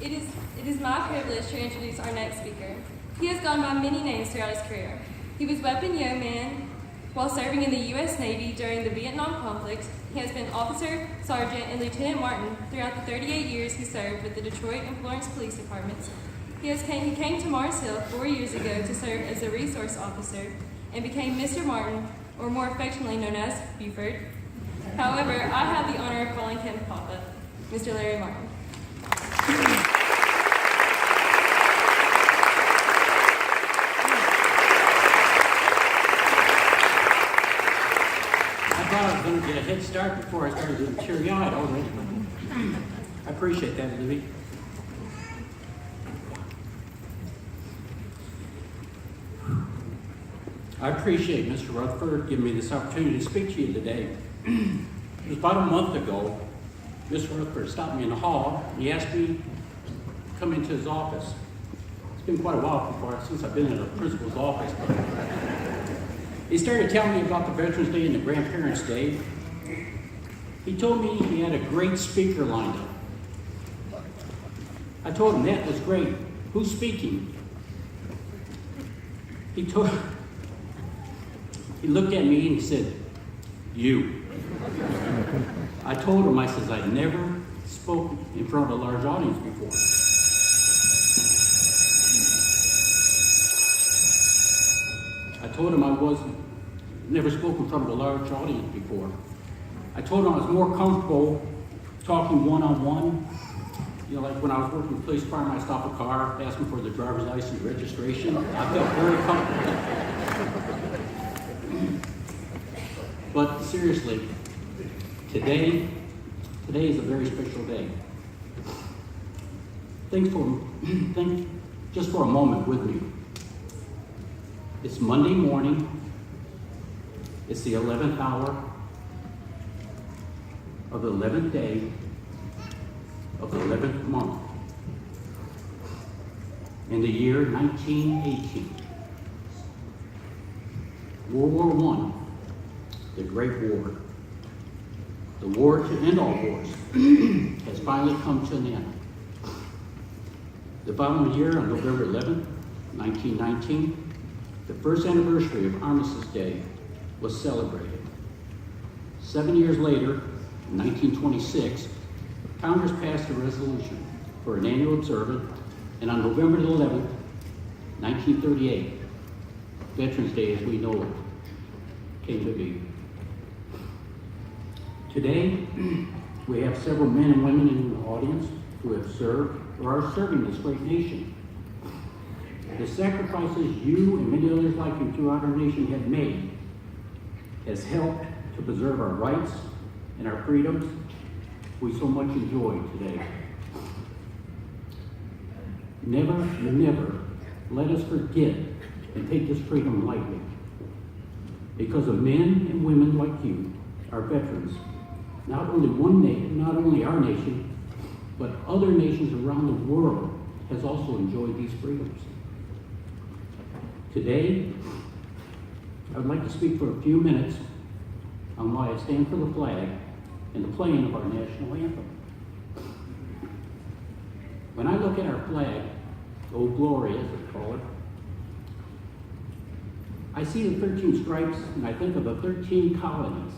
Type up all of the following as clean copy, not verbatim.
It is my privilege to introduce our next speaker. He has gone by many names throughout his career. He was Weapon Yeoman while serving in the U.S. Navy during the Vietnam conflict. He has been officer, sergeant, and lieutenant martin throughout the 38 years he served with the Detroit and Florence Police Departments. He came to Mars Hill 4 years ago to serve as a resource officer and became Mr. Martin, or more affectionately known as Buford. However, I have the honor of calling him Papa, Mr. Larry Martin. I thought I was going to get a head start before I started getting teary-eyed already. I appreciate that, Libby. I appreciate Mr. Rutherford giving me this opportunity to speak to you today. It was about a month ago, Mr. Rutherford stopped me in the hall and he asked me to come into his office. It's been quite a while since I've been in a principal's office. He started telling me about the Veterans Day and the Grandparents' Day. He told me he had a great speaker lined up. I told him that was great. Who's speaking? He looked at me and he said, "You." I told him, I says, I'd never spoken in front of a large audience before. I told him I never spoken in front of a large audience before. I told him I was more comfortable talking one-on-one. You know, like when I was working with the police department, I stopped a car, asked them for the driver's license registration. I felt very comfortable. But seriously, today is a very special day. Think just for a moment with me. It's Monday morning. It's the 11th hour of the 11th day of the 11th month in the year 1918. World War I, the Great War. The war to end all wars has finally come to an end. The following year, on November 11th, 1919, the first anniversary of Armistice Day was celebrated. 7 years later, in 1926, Congress passed a resolution for an annual observance, and on November 11th, 1938, Veterans Day as we know it came to be. Today, we have several men and women in the audience who have served or are serving this great nation. The sacrifices you and many others like you throughout our nation have made has helped to preserve our rights and our freedoms we so much enjoy today. Never, never let us forget and take this freedom lightly. Because of men and women like you, our veterans, not only our nation, but other nations around the world has also enjoyed these freedoms. Today, I would like to speak for a few minutes on why I stand for the flag and the playing of our national anthem. When I look at our flag, Old Glory as they call it, I see the 13 stripes and I think of the 13 colonies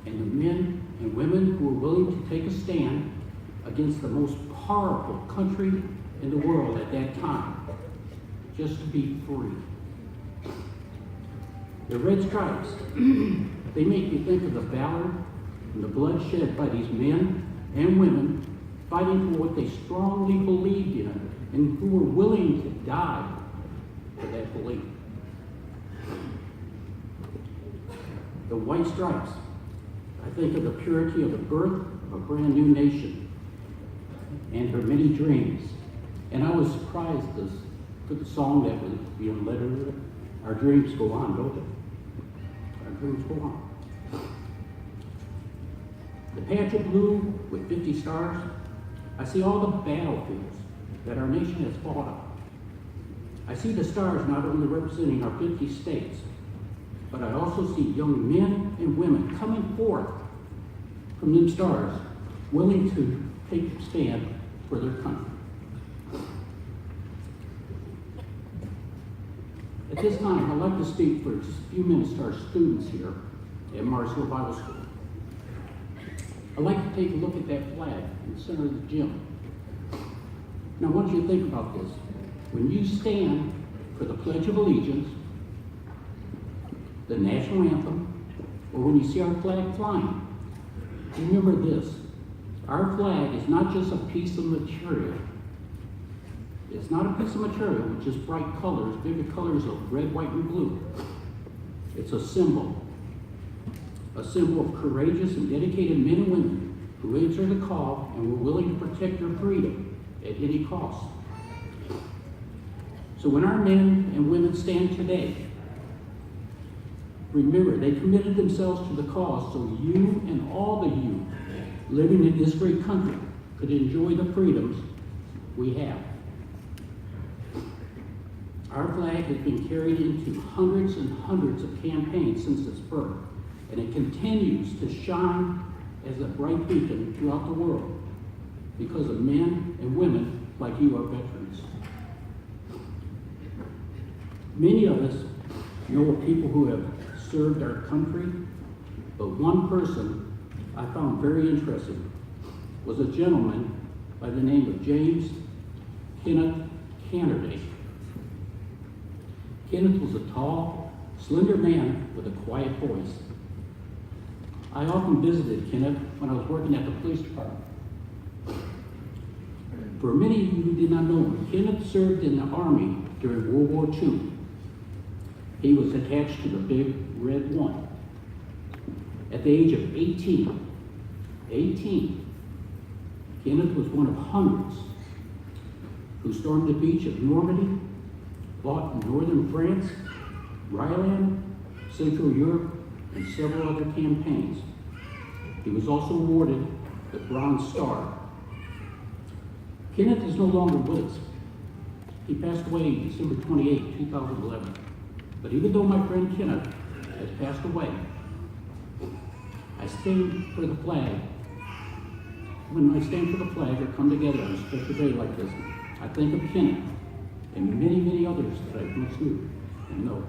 and the men and women who were willing to take a stand against the most powerful country in the world at that time, just to be free. The red stripes, they make me think of the valor and the blood shed by these men and women fighting for what they strongly believed in and who were willing to die for that belief. The white stripes, I think of the purity of the birth of a brand new nation and her many dreams. And I was surprised for the song that was being led earlier. Our dreams go on, don't they? Our dreams go on. The patch of blue with 50 stars, I see all the battlefields that our nation has fought on. I see the stars not only representing our 50 states, but I also see young men and women coming forth from them stars, willing to take a stand for their country. At this time, I'd like to speak for just a few minutes to our students here at Mars Hill Bible School. I'd like to take a look at that flag in the center of the gym. Now, I want you to think about this. When you stand for the Pledge of Allegiance, the national anthem, or when you see our flag flying, remember this. Our flag is not just a piece of material. It's not a piece of material with just bright colors, vivid colors of red, white, and blue. It's a symbol of courageous and dedicated men and women who answered the call and were willing to protect their freedom at any cost. So when our men and women stand today, remember they committed themselves to the cause so you and all the you living in this great country could enjoy the freedoms we have. Our flag has been carried into hundreds and hundreds of campaigns since its birth, and it continues to shine as a bright beacon throughout the world because of men and women like you, our veterans. Many of us know of people who have served our country, but one person I found very interesting was a gentleman by the name of James Kenneth Canterday. Kenneth was a tall, slender man with a quiet voice. I often visited Kenneth when I was working at the police department. For many of you who did not know him, Kenneth served in the Army during World War II. He was attached to the Big Red One. At the age of 18, Kenneth was one of hundreds who stormed the beach of Normandy, fought in northern France, Rhineland, Central Europe, and several other campaigns. He was also awarded the Bronze Star. Kenneth is no longer with us. He passed away December 28, 2011. But even though my friend Kenneth has passed away, I stand for the flag. When I stand for the flag or come together on a special day like this, I think of Kenneth and many, many others that I once knew and know.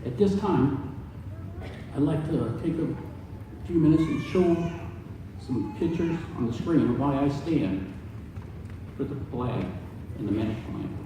At this time, I'd like to take a few minutes and show some pictures on the screen of why I stand for the flag and the national anthem.